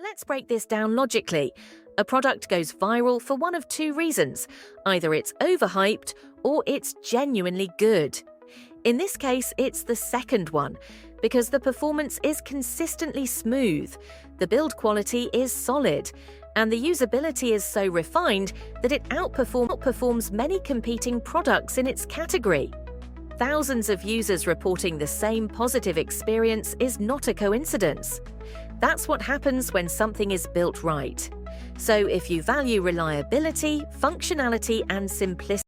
Let's break this down logically. A product goes viral for one of two reasons. Either it's overhyped or it's genuinely good. In this case, it's the second one, because the performance is consistently smooth, the build quality is solid, and the usability is so refined that it outperforms many competing products in its category. Thousands of users reporting the same positive experience is not a coincidence. That's what happens when something is built right. So if you value reliability, functionality, and simplicity,